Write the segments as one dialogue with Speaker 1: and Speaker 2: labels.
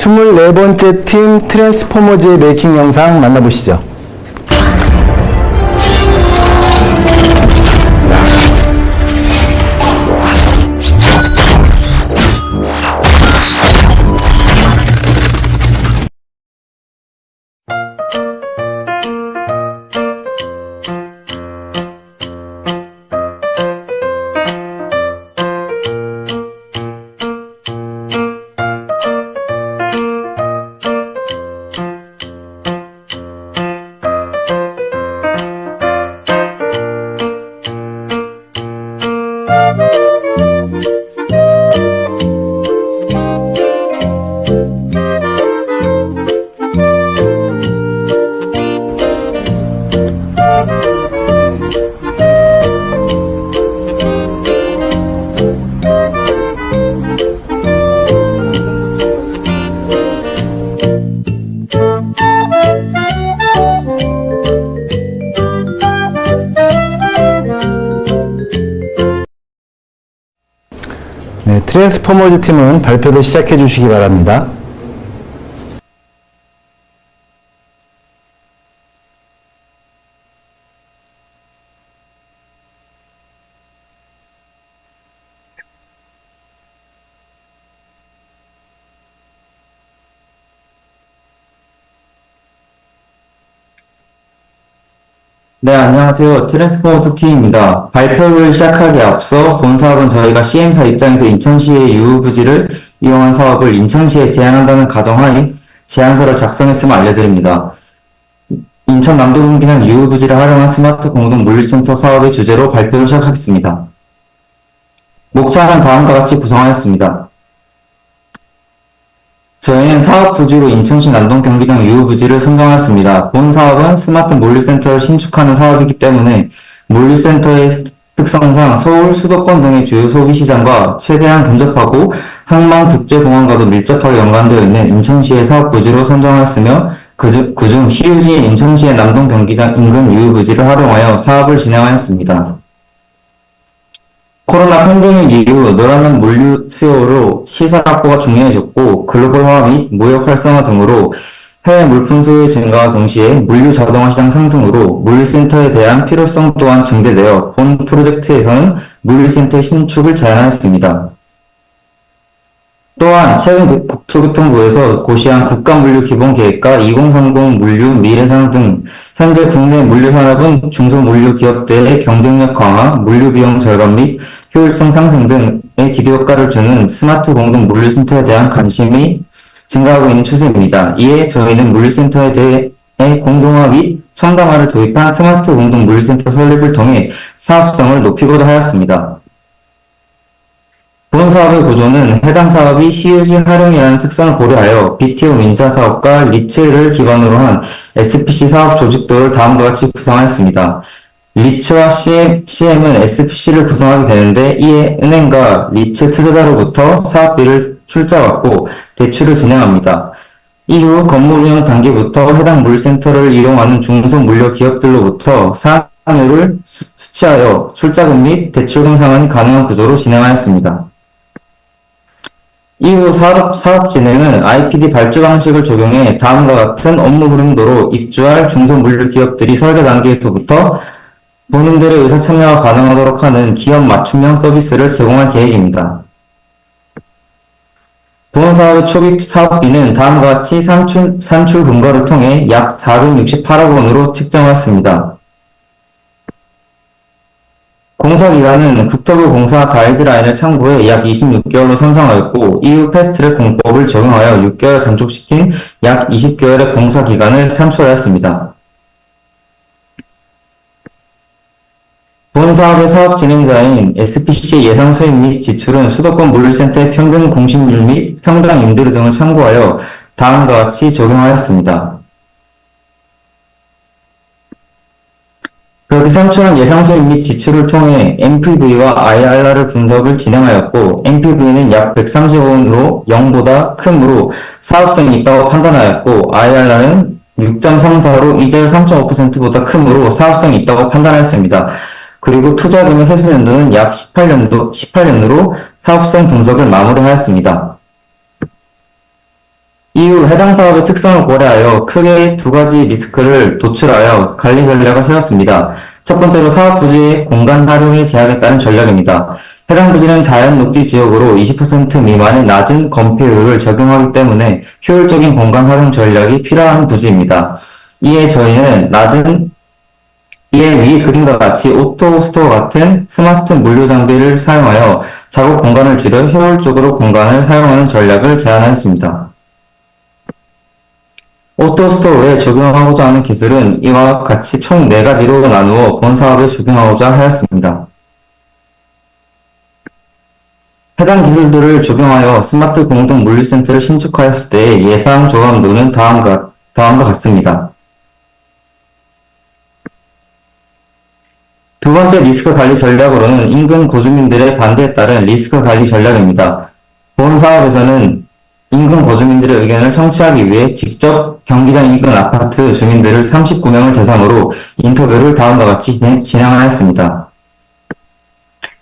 Speaker 1: 24번째 팀 트랜스포머즈의 메이킹 영상 만나보시죠. 네, 트랜스포머즈 팀은 발표를 시작해 주시기 바랍니다.
Speaker 2: 네, 안녕하세요. 트랜스포머스 팀입니다. 발표를 시작하기에 앞서 본 사업은 저희가 Cm사 입장에서 인천시의 유후부지를 이용한 사업을 인천시에 제안한다는 가정하에 제안서를 작성했음을 알려드립니다. 인천 남도분기장 유후부지를 활용한 스마트 공동 물류센터 사업의 주제로 발표를 시작하겠습니다. 목차는 다음과 같이 구성하였습니다. 저희는 사업 부지로 인천시 남동 경기장 유후부지를 선정하였습니다. 본 사업은 스마트 물류센터를 신축하는 사업이기 때문에 물류센터의 특성상 서울, 수도권 등의 주요 소비시장과 최대한 근접하고 항만국제공항과도 밀접하게 연관되어 있는 인천시의 사업 부지로 선정하였으며 그중 시유지인 인천시의 남동 경기장 인근 유후부지를 활용하여 사업을 진행하였습니다. 코로나 팬데믹 이후 늘어난 물류 수요로 시설 확보가 중요해졌고 글로벌화 및 무역 활성화 등으로 해외 물품 수요 증가와 동시에 물류 자동화 시장 상승으로 물류센터에 대한 필요성 또한 증대되어 본 프로젝트에서는 물류센터의 신축을 제안하였습니다. 또한 최근 국토교통부에서 고시한 국가물류기본계획과 2030 물류 미래상 등 현재 국내 물류산업은 중소물류기업들의 경쟁력 강화, 물류비용 절감 및 효율성 상승 등의 기대효과를 주는 스마트 공동 물류센터에 대한 관심이 증가하고 있는 추세입니다. 이에 저희는 물류센터에 대해 공동화 및 첨단화를 도입한 스마트 공동 물류센터 설립을 통해 사업성을 높이고자 하였습니다. 본 사업의 구조는 해당 사업이 시유지 활용이라는 특성을 고려하여 BTO 민자 사업과 리츠를 기반으로 한 SPC 사업 조직도를 다음과 같이 구성하였습니다. 리츠와 CM은 SPC를 구성하게 되는데 이에 은행과 리츠 투자자로부터 사업비를 출자받고 대출을 진행합니다. 이후 건물 운영 단계부터 해당 물센터를 이용하는 중소물류 기업들로부터 사업료를 수취하여 출자금 및 대출금 상환이 가능한 구조로 진행하였습니다. 이후 사업 진행은 IPD 발주 방식을 적용해 다음과 같은 업무 흐름도로 입주할 중소물류 기업들이 설계 단계에서부터 본인들의 의사 참여가 가능하도록 하는 기업 맞춤형 서비스를 제공할 계획입니다. 본 사업의 초기 사업비는 다음과 같이 산출 분과를 통해 약 468억 원으로 책정하였습니다. 공사기간은 국토부 공사 가이드라인을 참고해 약 26개월로 선정하였고 이후 패스트트랙 공법을 적용하여 6개월 단축시킨 약 20개월의 공사기간을 산출하였습니다. 본 사업의 사업 진행자인 SPC의 예상 수입 및 지출은 수도권 물류센터의 평균 공실률 및 평당 임대료 등을 참고하여 다음과 같이 적용하였습니다. 그렇게 산출한 예상 수입 및 지출을 통해 NPV와 IRR을 분석을 진행하였고 NPV는 약 130원으로 0보다 크므로 사업성이 있다고 판단하였고 IRR은 6.34로 이자율 3.5%보다 크므로 사업성이 있다고 판단하였습니다. 그리고 투자금의 회수연도는 약 18년으로 사업성 분석을 마무리하였습니다. 이후 해당 사업의 특성을 고려하여 크게 두 가지 리스크를 도출하여 관리 전략을 세웠습니다. 첫 번째로 사업 부지의 공간 활용의 제약에 따른 전략입니다. 해당 부지는 자연 녹지 지역으로 20% 미만의 낮은 건폐율을 적용하기 때문에 효율적인 공간 활용 전략이 필요한 부지입니다. 이에 저희는 이에 위 그림과 같이 오토스토어 같은 스마트 물류 장비를 사용하여 작업 공간을 줄여 효율적으로 공간을 사용하는 전략을 제안하였습니다. 오토스토어에 적용하고자 하는 기술은 이와 같이 총 4가지로 나누어 본 사업에 적용하고자 하였습니다. 해당 기술들을 적용하여 스마트 공동 물류센터를 신축하였을 때의 예상 조감도는 다음과 같습니다. 두 번째 리스크 관리 전략으로는 인근 거주민들의 반대에 따른 리스크 관리 전략입니다. 본 사업에서는 인근 거주민들의 의견을 청취하기 위해 직접 경기장 인근 아파트 주민들을 39명을 대상으로 인터뷰를 다음과 같이 진행하였습니다.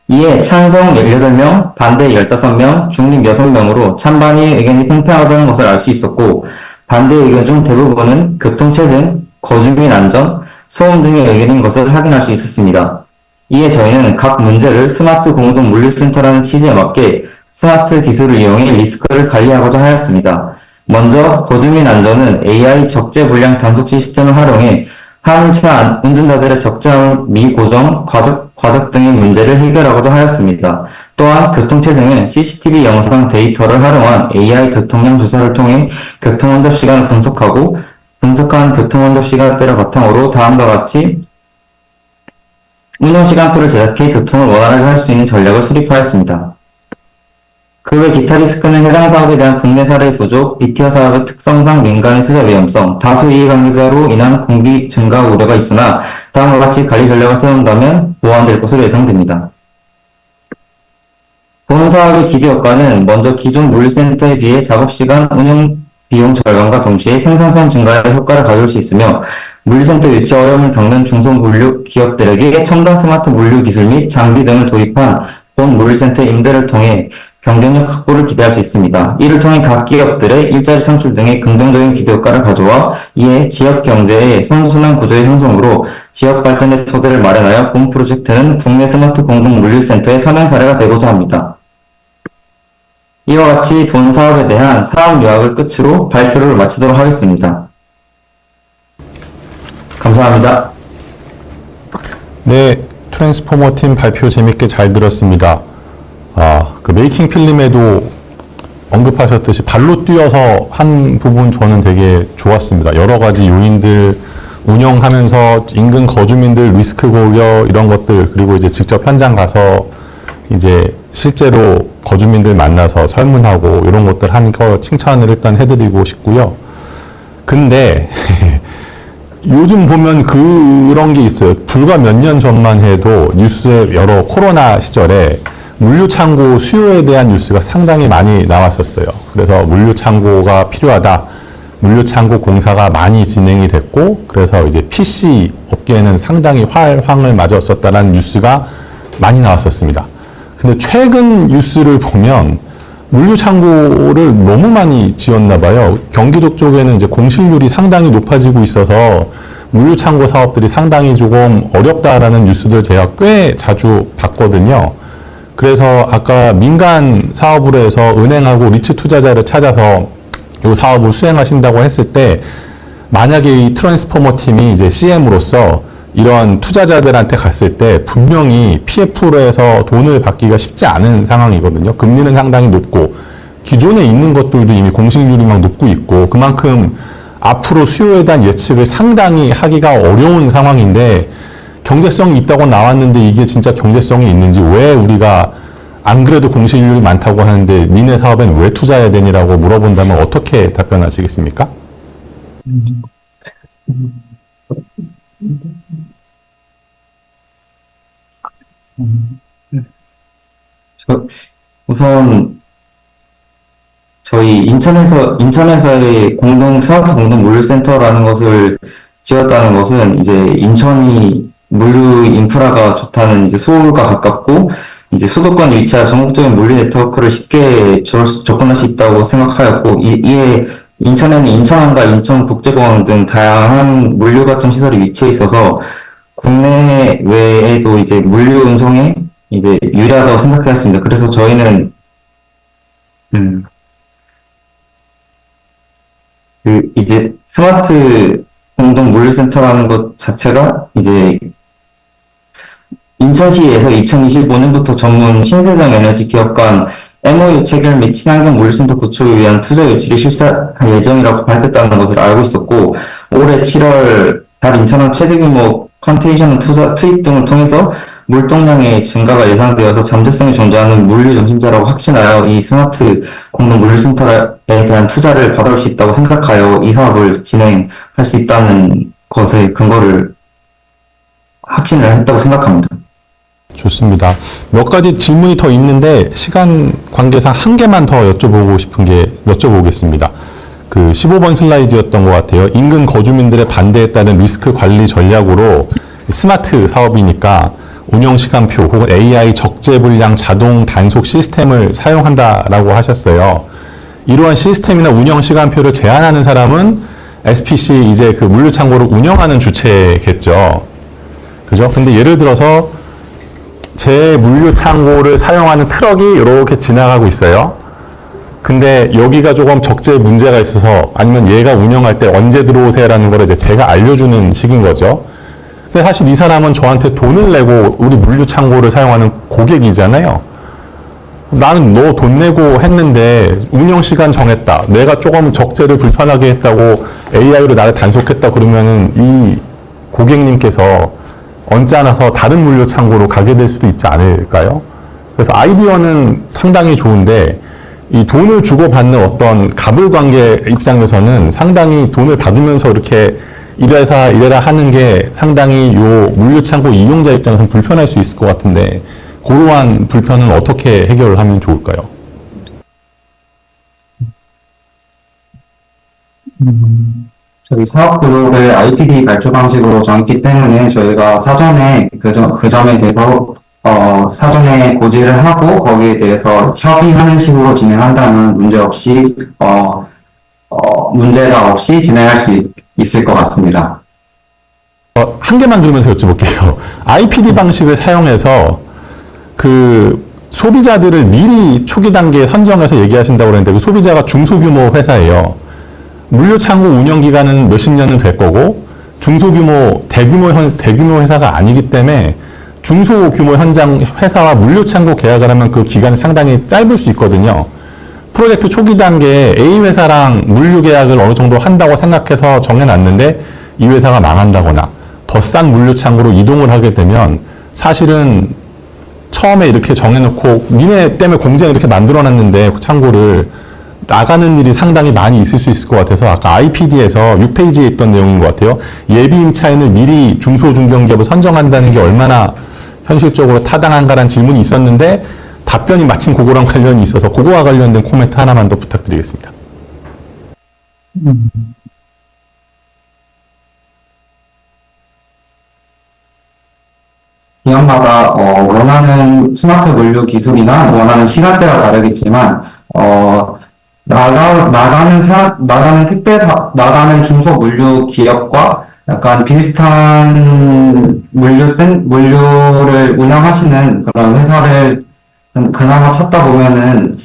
Speaker 2: 이에 찬성 18명, 반대 15명, 중립 6명으로 찬반의 의견이 팽팽하다는 것을 알 수 있었고, 반대 의견 중 대부분은 교통체증, 거주민 안전, 소음 등의 의견인 것을 확인할 수 있었습니다. 이에 저희는 각 문제를 스마트 공동 물류센터라는 취지에 맞게 스마트 기술을 이용해 리스크를 관리하고자 하였습니다. 먼저 거주민 안전은 AI 적재 불량 단속 시스템을 활용해 하차 운전자들의 적재함 미고정, 과적 등의 문제를 해결하고자 하였습니다. 또한 교통체증은 CCTV 영상 데이터를 활용한 AI 교통량 조사를 통해 교통원잡 시간을 분석하고 분석한 교통원잡 시간대를 바탕으로 다음과 같이 운영시간표를 제작해 교통을 원활하게 할 수 있는 전략을 수립하였습니다. 그 외 기타 리스크는 해당 사업에 대한 국내 사례 부족, BTO 사업의 특성상 민간의 투자 위험성, 다수 이해관계자로 인한 공비 증가 우려가 있으나 다음과 같이 관리 전략을 세운다면 보완될 것으로 예상됩니다. 본 사업의 기대 효과는 먼저 기존 물류센터에 비해 작업시간, 운영 비용 절감과 동시에 생산성 증가에 효과를 가져올 수 있으며 물류센터 유치 어려움을 겪는 중소물류 기업들에게 첨단 스마트 물류 기술 및 장비 등을 도입한 본 물류센터 임대를 통해 경쟁력 확보를 기대할 수 있습니다. 이를 통해 각 기업들의 일자리 창출 등의 긍정적인 기대 효과를 가져와 이에 지역 경제의 선순환 구조의 형성으로 지역 발전의 토대를 마련하여 본 프로젝트는 국내 스마트 공동 물류센터의 선행 사례가 되고자 합니다. 이와 같이 본 사업에 대한 사업 요약을 끝으로 발표를 마치도록 하겠습니다. 감사합니다.
Speaker 3: 네, 트랜스포머 팀 발표 재밌게 잘 들었습니다. 그 메이킹 필름에도 언급하셨듯이 발로 뛰어서 한 부분 저는 되게 좋았습니다. 여러 가지 요인들 운영하면서 인근 거주민들 리스크 고려 이런 것들 그리고 이제 직접 현장 가서 이제 실제로 거주민들 만나서 설문하고 이런 것들 하는 거 칭찬을 일단 해드리고 싶고요. 근데 요즘 보면 그런 게 있어요. 불과 몇 년 전만 해도 뉴스에 여러 코로나 시절에 물류창고 수요에 대한 뉴스가 상당히 많이 나왔었어요. 그래서 물류창고가 필요하다. 물류창고 공사가 많이 진행이 됐고, 그래서 이제 PC 업계에는 상당히 활황을 맞았었다는 뉴스가 많이 나왔었습니다. 근데 최근 뉴스를 보면 물류창고를 너무 많이 지었나 봐요. 경기도 쪽에는 이제 공실률이 상당히 높아지고 있어서 물류창고 사업들이 상당히 조금 어렵다라는 뉴스들 제가 꽤 자주 봤거든요. 그래서 아까 민간 사업으로 해서 은행하고 리츠 투자자를 찾아서 이 사업을 수행하신다고 했을 때 만약에 이 트랜스포머 팀이 이제 CM으로서 이런 투자자들한테 갔을 때 분명히 PF로 해서 돈을 받기가 쉽지 않은 상황이거든요. 금리는 상당히 높고 기존에 있는 것들도 이미 공식률이 막 높고 있고 그만큼 앞으로 수요에 대한 예측을 상당히 하기가 어려운 상황인데 경제성이 있다고 나왔는데 이게 진짜 경제성이 있는지 왜 우리가 안 그래도 공시율이 많다고 하는데 니네 사업엔 왜 투자해야 되니라고 물어본다면 어떻게 답변하시겠습니까?
Speaker 2: 우선 저희 인천에서의 스마트 공동 물류센터라는 것을 지었다는 것은 이제 인천이 물류 인프라가 좋다는 이제 서울과 가깝고 이제 수도권에 위치한 전국적인 물류 네트워크를 쉽게 접근할 수 있다고 생각하였고 이에 인천에는 인천항과 인천국제공항 등 다양한 물류 거점 시설이 위치해 있어서 국내외에도 이제 물류 운송에 이제 유리하다고 생각했습니다. 그래서 저희는 이제 스마트 공동 물류센터라는 것 자체가 이제 인천시에서 2025년부터 전문 신세정 에너지 기업 간 MOU 체결 및 친환경 물류센터 구축을 위한 투자 유치를 실시할 예정이라고 밝혔다는 것을 알고 있었고, 올해 7월 달 인천항 최대 규모 컨테이너 투입 등을 통해서 물동량의 증가가 예상되어서 잠재성이 존재하는 물류 중심자라고 확신하여 이 스마트 공동 물류센터에 대한 투자를 받아올 수 있다고 생각하여 이 사업을 진행할 수 있다는 것에 근거를 확신을 했다고 생각합니다.
Speaker 3: 좋습니다. 몇 가지 질문이 더 있는데 시간 관계상 한 개만 더 여쭤보고 싶은 게 여쭤보겠습니다. 그 15번 슬라이드였던 것 같아요. 인근 거주민들의 반대에 따른 리스크 관리 전략으로 스마트 사업이니까 운영 시간표 혹은 AI 적재 분량 자동 단속 시스템을 사용한다라고 하셨어요. 이러한 시스템이나 운영 시간표를 제안하는 사람은 SPC 이제 그 물류 창고를 운영하는 주체겠죠. 그죠? 근데 예를 들어서 제 물류 창고를 사용하는 트럭이 이렇게 지나가고 있어요. 근데 여기가 조금 적재에 문제가 있어서 아니면 얘가 운영할 때 언제 들어오세요라는 걸 이제 제가 알려주는 식인 거죠. 근데 사실 이 사람은 저한테 돈을 내고 우리 물류 창고를 사용하는 고객이잖아요. 나는 너 돈 내고 했는데 운영 시간 정했다. 내가 조금 적재를 불편하게 했다고 AI로 나를 단속했다 그러면은 이 고객님께서 언짢아서 다른 물류 창고로 가게 될 수도 있지 않을까요? 그래서 아이디어는 상당히 좋은데 이 돈을 주고받는 어떤 가불관계 입장에서는 상당히 돈을 받으면서 이렇게 이래라 하는 게 상당히 요 물류창고 이용자 입장에서는 불편할 수 있을 것 같은데 그러한 불편은 어떻게 해결을 하면 좋을까요?
Speaker 4: 저희 사업 구역을 IPD 발표 방식으로 정했기 때문에 저희가 사전에 그 점에 대해서 사전에 고지를 하고 거기에 대해서 협의하는 식으로 진행한다면 문제가 없이 진행할 수 있을 것 같습니다.
Speaker 3: 한 개만 들으면서 여쭤볼게요. IPD 방식을 사용해서 그 소비자들을 미리 초기 단계에 선정해서 얘기하신다고 그랬는데 그 소비자가 중소규모 회사예요. 물류창고 운영 기간은 몇십 년은 될 거고 중소규모 대규모 회사가 아니기 때문에 중소규모 현장 회사와 물류창고 계약을 하면 그 기간이 상당히 짧을 수 있거든요. 프로젝트 초기 단계에 A 회사랑 물류 계약을 어느 정도 한다고 생각해서 정해놨는데 이 회사가 망한다거나 더 싼 물류창고로 이동을 하게 되면 사실은 처음에 이렇게 정해놓고 니네 때문에 공장을 이렇게 만들어놨는데 그 창고를 나가는 일이 상당히 많이 있을 수 있을 것 같아서 아까 IPD에서 6페이지에 있던 내용인 것 같아요. 예비 임차인을 미리 중소중견기업을 선정한다는 게 얼마나 현실적으로 타당한가라는 질문이 있었는데 답변이 마침 그거랑 관련이 있어서 그거와 관련된 코멘트 하나만 더 부탁드리겠습니다.
Speaker 4: 기업마다 원하는 스마트 물류 기술이나 원하는 시간대가 다르겠지만 나가는 중소 물류 기업과 약간 비슷한 물류를 운영하시는 그런 회사를 그나마 찾다 보면은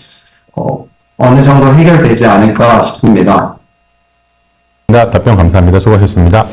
Speaker 4: 어느 정도 해결되지 않을까 싶습니다.
Speaker 3: 답변 감사합니다. 수고하셨습니다.